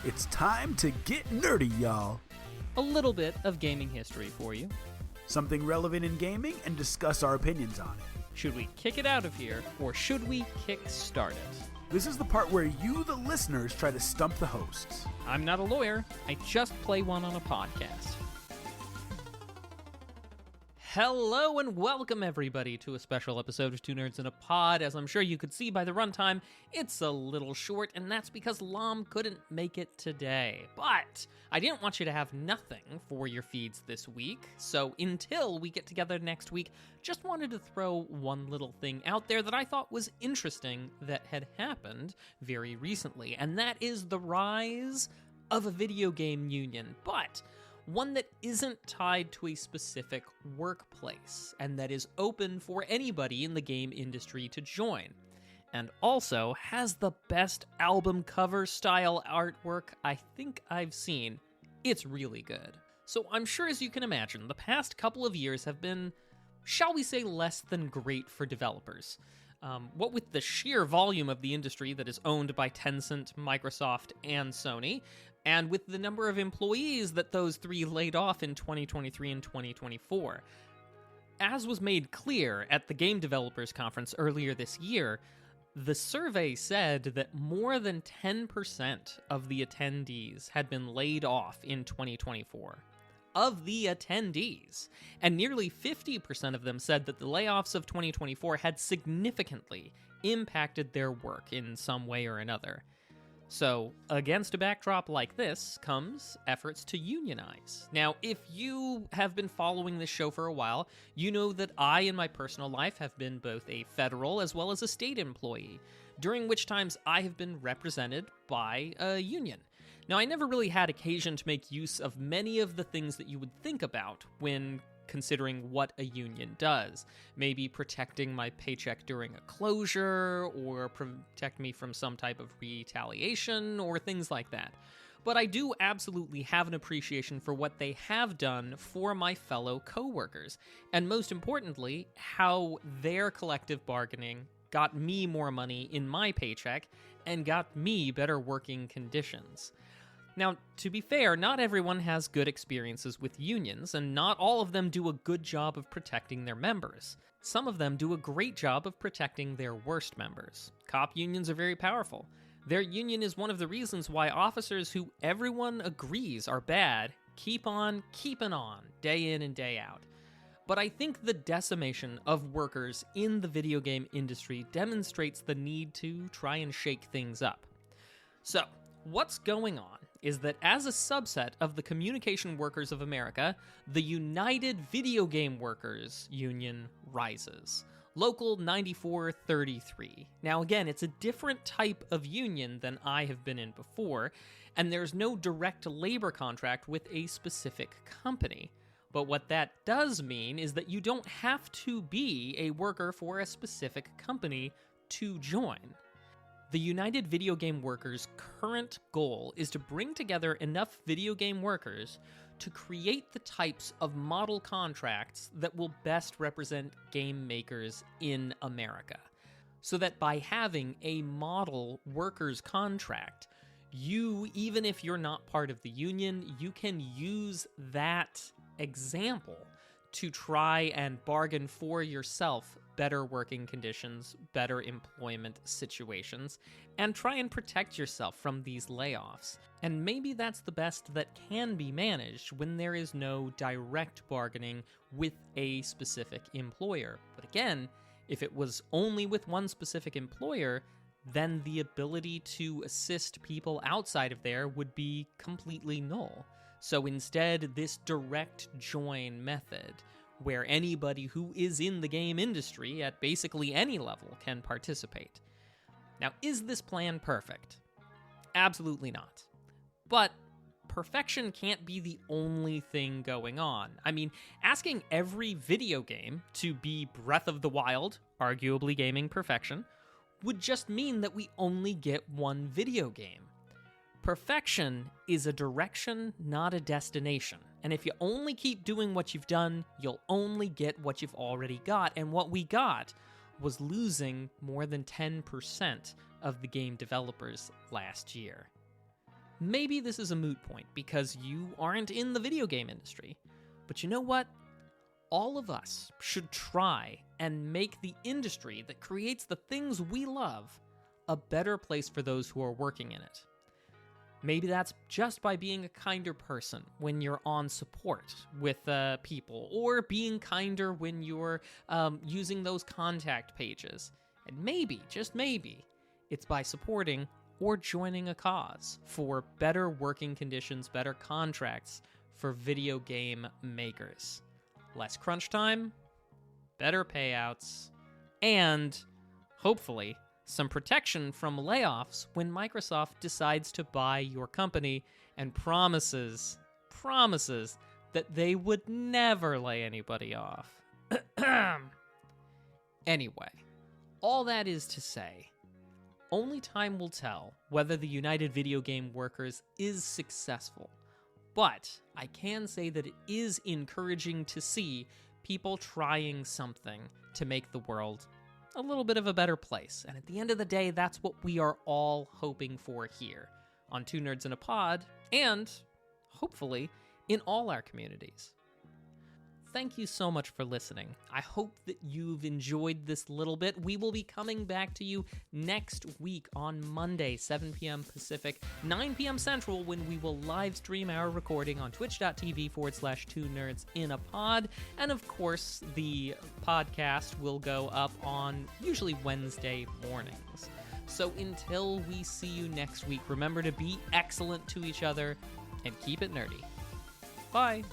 It's time to get nerdy, y'all. A little bit of gaming history for you. Something relevant in gaming and discuss our opinions on it. Should we kick it out of here, or should we kick-start it? This is the part where you, the listeners, try to stump the hosts. I'm not a lawyer. I just play one on a podcast. Hello and welcome everybody to a special episode of Two Nerds in a Pod. As I'm sure you could see by the runtime, it's a little short, and that's because Lom couldn't make it today. But I didn't want you to have nothing for your feeds this week, so until we get together next week, just wanted to throw one little thing out there that I thought was interesting that had happened very recently, and that is the rise of a video game union. But one that isn't tied to a specific workplace, and that is open for anybody in the game industry to join. And also has the best album cover style artwork I think I've seen. It's really good. So I'm sure, as you can imagine, the past couple of years have been, shall we say, less than great for developers. What with the sheer volume of the industry that is owned by Tencent, Microsoft, and Sony, and with the number of employees that those three laid off in 2023 and 2024. As was made clear at the Game Developers Conference earlier this year, the survey said that more than 10% of the attendees had been laid off in 2024. Of the attendees, and nearly 50% of them said that the layoffs of 2024 had significantly impacted their work in some way or another. So, against a backdrop like this comes efforts to unionize. Now, if you have been following this show for a while, you know that I, in my personal life, have been both a federal as well as a state employee, during which times I have been represented by a union. Now, I never really had occasion to make use of many of the things that you would think about when considering what a union does. Maybe protecting my paycheck during a closure, or protect me from some type of retaliation, or things like that. But I do absolutely have an appreciation for what they have done for my fellow coworkers, and most importantly, how their collective bargaining got me more money in my paycheck and got me better working conditions. Now, to be fair, not everyone has good experiences with unions, and not all of them do a good job of protecting their members. Some of them do a great job of protecting their worst members. Cop unions are very powerful. Their union is one of the reasons why officers who everyone agrees are bad keep on keeping on, day in and day out. But I think the decimation of workers in the video game industry demonstrates the need to try and shake things up. So, what's going on is that as a subset of the Communication Workers of America, the United Videogame Workers union rises. Local 9433. Now again, it's a different type of union than I have been in before, and there's no direct labor contract with a specific company. But what that does mean is that you don't have to be a worker for a specific company to join. The United Video Game Workers' current goal is to bring together enough video game workers to create the types of model contracts that will best represent game makers in America. So that by having a model workers' contract, you, even if you're not part of the union, you can use that example to try and bargain for yourself better working conditions, better employment situations, and try and protect yourself from these layoffs. And maybe that's the best that can be managed when there is no direct bargaining with a specific employer. But again, if it was only with one specific employer, then the ability to assist people outside of there would be completely null. So instead, this direct join method, where anybody who is in the game industry at basically any level can participate. Now, is this plan perfect? Absolutely not. But perfection can't be the only thing going on. I mean, asking every video game to be Breath of the Wild, arguably gaming perfection, would just mean that we only get one video game. Perfection is a direction, not a destination. And if you only keep doing what you've done, you'll only get what you've already got. And what we got was losing more than 10% of the game developers last year. Maybe this is a moot point because you aren't in the video game industry. But you know what? All of us should try and make the industry that creates the things we love a better place for those who are working in it. Maybe that's just by being a kinder person when you're on support with people, or being kinder when you're using those contact pages. And maybe, just maybe, it's by supporting or joining a cause for better working conditions, better contracts for video game makers. Less crunch time, better payouts, and hopefully some protection from layoffs when Microsoft decides to buy your company and promises that they would never lay anybody off. Anyway, all that is to say, only time will tell whether the United Videogame Workers is successful. But I can say that it is encouraging to see people trying something to make the world a little bit of a better place. And at the end of the day, that's what we are all hoping for here on Two Nerds in a Pod, and hopefully in all our communities. Thank you so much for listening. I hope that you've enjoyed this little bit. We will be coming back to you next week on Monday, 7 p.m. Pacific, 9 p.m. Central, when we will live stream our recording on twitch.tv/2nerdsinapod. And of course, the podcast will go up on usually Wednesday mornings. So until we see you next week, remember to be excellent to each other and keep it nerdy. Bye.